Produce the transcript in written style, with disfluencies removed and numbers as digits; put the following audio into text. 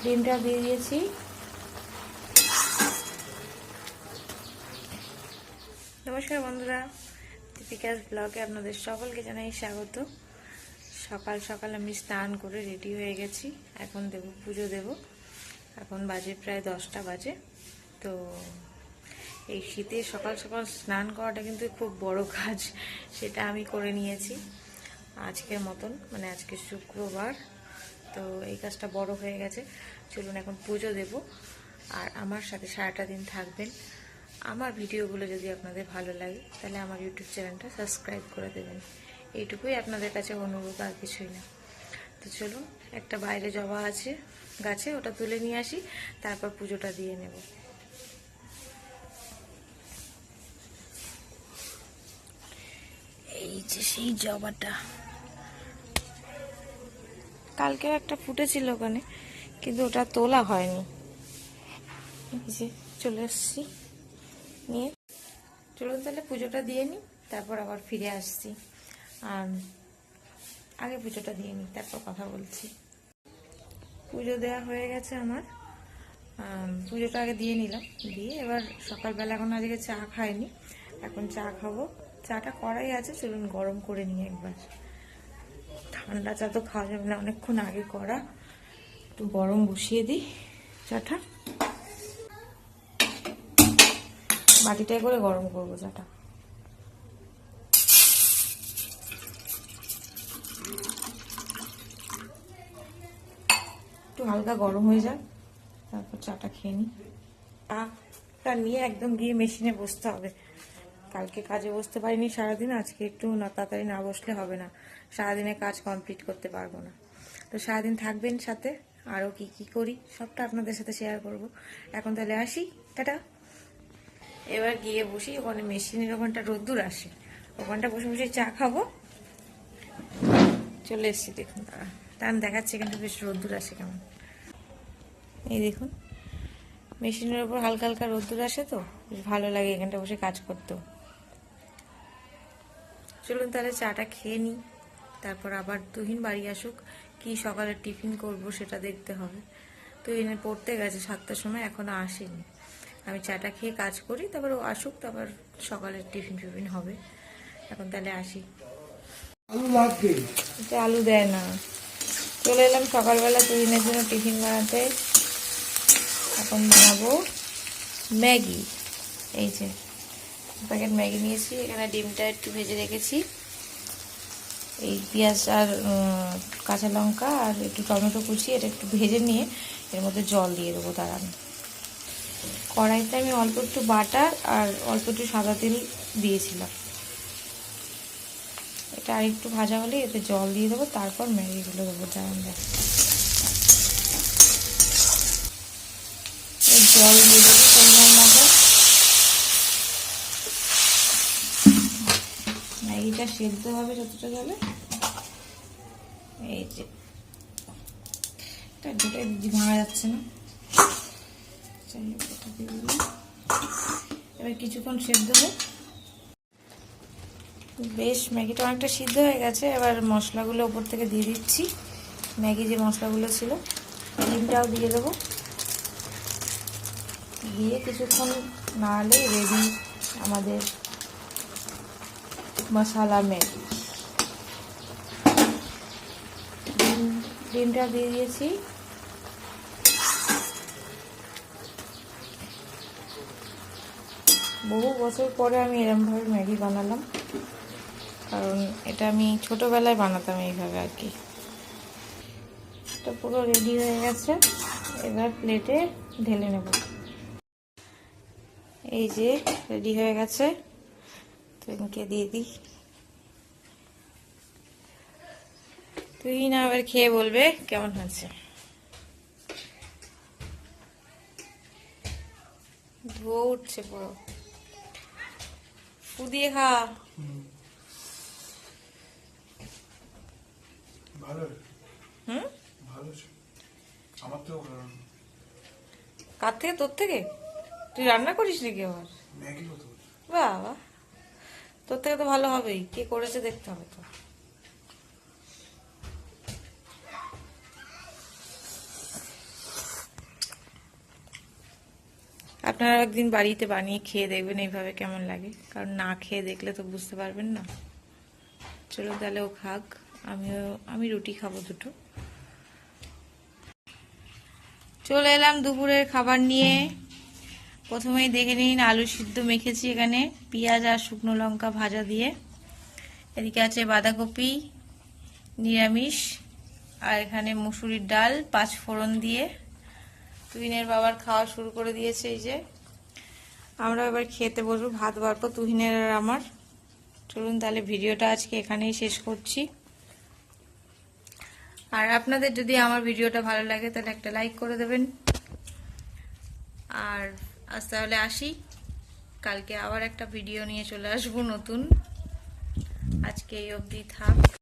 ডিমটা দিয়ে দিয়েছি। নমস্কার বন্ধুরা, দীপিকাস ব্লগে আপনাদের সকলকে জানাই স্বাগত। সকাল সকাল আমি স্নান করে রেডি হয়ে গেছি, এখন পুজো দেব। এখন বাজে প্রায় 10টা বাজে। তো এই শীতে সকাল সকাল স্নান করাটা কিন্তু খুব বড় কাজ, সেটা আমি করে নিয়েছি আজকের মতন, মানে আজকে শুক্রবার। তো এই কাজটা বড় হয়ে গেছে। চলুন এখন পুজো দেব, আর আমার সাথে সারাটা দিন থাকবেন। আমার ভিডিওগুলো যদি আপনাদের ভালো লাগে তাহলে আমার ইউটিউব চ্যানেলটা সাবস্ক্রাইব করে দেবেন, এইটুকুই আপনাদের কাছে অনুরোধ, আর কিছুই না। তো চলুন, একটা বাইরে জবা আছে গাছে, ওটা তুলে নিয়ে আসি, তারপর পুজোটা দিয়ে নেব। এই যে সেই জবাটা, কালকেও একটা ফুটেছিল ওখানে, কিন্তু ওটা তোলা হয়নি। এই যে চলে এসছি নিয়ে। চলুন তাহলে পুজোটা দিয়ে নিই, তারপর আবার ফিরে আসছি। আর আগে পুজোটা দিয়ে নিই, তারপর কথা বলছি। পুজো দেওয়া হয়ে গেছে আমার। পুজোটা আগে দিয়ে নিলাম, দিয়ে এবার সকালবেলা এখন আজকে চা খাইনি, এখন চা খাবো। চাটা করাই আছে, চলুন গরম করে নিই একবার। ঠান্ডা চা তো খাওয়া যাবে না, অনেকক্ষণ আগে করা। একটু গরম বসিয়ে দিই চাটা, বাটিটায় করে গরম করবো চাটা। একটু হালকা গরম হয়ে যাক, তারপর চাটা খেয়ে নিই। চাটা নিয়ে একদম গিয়ে মেশিনে বসতে হবে। কালকে কাজে বসতে পারিনি সারাদিন, আজকে একটু তাড়াতাড়ি না বসলে হবে না, সারাদিনে কাজ কমপ্লিট করতে পারবো না। তো সারাদিন থাকবেন সাথে, আরও কি কি করি সবটা আপনাদের সাথে শেয়ার করব। এখন তাহলে আসি, টাটা। এবার গিয়ে বসি, ওখানে মেশিনের ওখানটা রোদ্দুর আসে, ওখানটা বসে বসে চা খাবো। চলে এসছি, দেখুন টান দেখাচ্ছে, এখানটা বেশ রোদ্দুর আসে কেমন। এই দেখুন, মেশিনের ওপর হালকা হালকা রোদ্দুর আসে, তো বেশ ভালো লাগে এখানটা বসে কাজ করতেও। চলুন তাহলে চাটা খেয়ে নিই, তারপর আবার তুহিন বাড়ি আসুক, কি সকালে টিফিন করব সেটা দেখতে হবে। তুহিনে পড়তে গেছে 7টার সময়, এখনো আসেনি। আমি চাটা খেয়ে কাজ করি, তারপর ও আসুক, তারপর সকালের টিফিন ফিফিন হবে। এখন তাহলে আসি। আলু দেয় না। চলে এলাম সকালবেলা তুহিনের জন্য টিফিন বানাতে। এখন বানাবো ম্যাগি। এই যে প্যাকেট ম্যাগি নিয়েছি, এখানে ডিমটা একটু ভেজে রেখেছি। এই পেঁয়াজ আর কাঁচা লঙ্কা আর একটু টমেটো কুচি, এটা একটু ভেজে নিয়ে এর মধ্যে জল দিয়ে দেবো। দাঁড়ানো কড়াইতে আমি অল্প একটু বাটার আর অল্প একটু সাদা তেল দিয়েছিলাম। এটা আর একটু ভাজা হলে এতে জল দিয়ে দেবো, তারপর ম্যাগিগুলো দেবো। দাঁড়ান এই জল দিয়ে দেবো পরিমাণ মতো। ম্যাগিটা সেদ্ধ হবে যতটা যাবে। এই যে দুটোই ভাঙা যাচ্ছে না, এবার কিছুক্ষণ সেদ্ধ হোক। বেশ ম্যাগিটা অনেকটা সিদ্ধ হয়ে গেছে, এবার মশলাগুলো ওপর থেকে দিয়ে দিচ্ছি। ম্যাগি যে মশলাগুলো ছিল, ডিমটাও দিয়ে দেবো। দিয়ে কিছুক্ষণ নাড়লে রেডি আমাদের মশলা ম্যাগি। ডিমটা দিয়ে দিয়েছি। বহু বছর পরে আমি এরমভাবে ম্যাগি বানালাম, কারণ এটা আমি ছোটোবেলায় বানাতাম এইভাবে আর কি। এটা পুরো রেডি হয়ে গেছে, এবার প্লেটে ঢেলে নেব। এই যে রেডি হয়ে গেছে, তুইকে দিয়ে দিই। তুই না আবার খেয়ে বলবে কেমন হয়েছে। ধোয়া উঠছে পুরো, ফু দিয়ে খা। কার থেকে? তোর থেকে? তুই রান্না করিস নাকি আবার? বাবা, তোর থেকে তো ভালো হবেই, কে করেছে দেখতে হবে তো। আপনারা একদিন বাড়িতে বানিয়ে খেয়ে দেখবেন এইভাবে কেমন লাগে, কারণ না খেয়ে দেখলে তো বুঝতে পারবেন না। চলো তাহলে ও খাক, আমি রুটি খাবো দুটো। চলে এলাম দুপুরের খাবার নিয়ে। প্রথমেই দেখে নিন, আলু সিদ্ধ মেখেছি এখানে পেঁয়াজ আর শুকনো লঙ্কা ভাজা দিয়ে। এদিকে আছে বাঁধাকপি নিরামিষ, আর এখানে মুসুরির ডাল 5 ফোড়ন দিয়ে। তুহিনের বাবার খাওয়া শুরু করে দিয়েছে। এই যে আমরা এবার খেতে বসবো, ভাত বাড়বো তুহিনের আর আমার। চলুন তাহলে ভিডিওটা আজকে এখানেই শেষ করছি। আর আপনাদের যদি আমার ভিডিওটা ভালো লাগে তাহলে একটা লাইক করে দেবেন। আর আজ তাহলে আসি, কালকে আবার একটা ভিডিও নিয়ে চলে আসবো নতুন। আজকে এই অবধি থাক।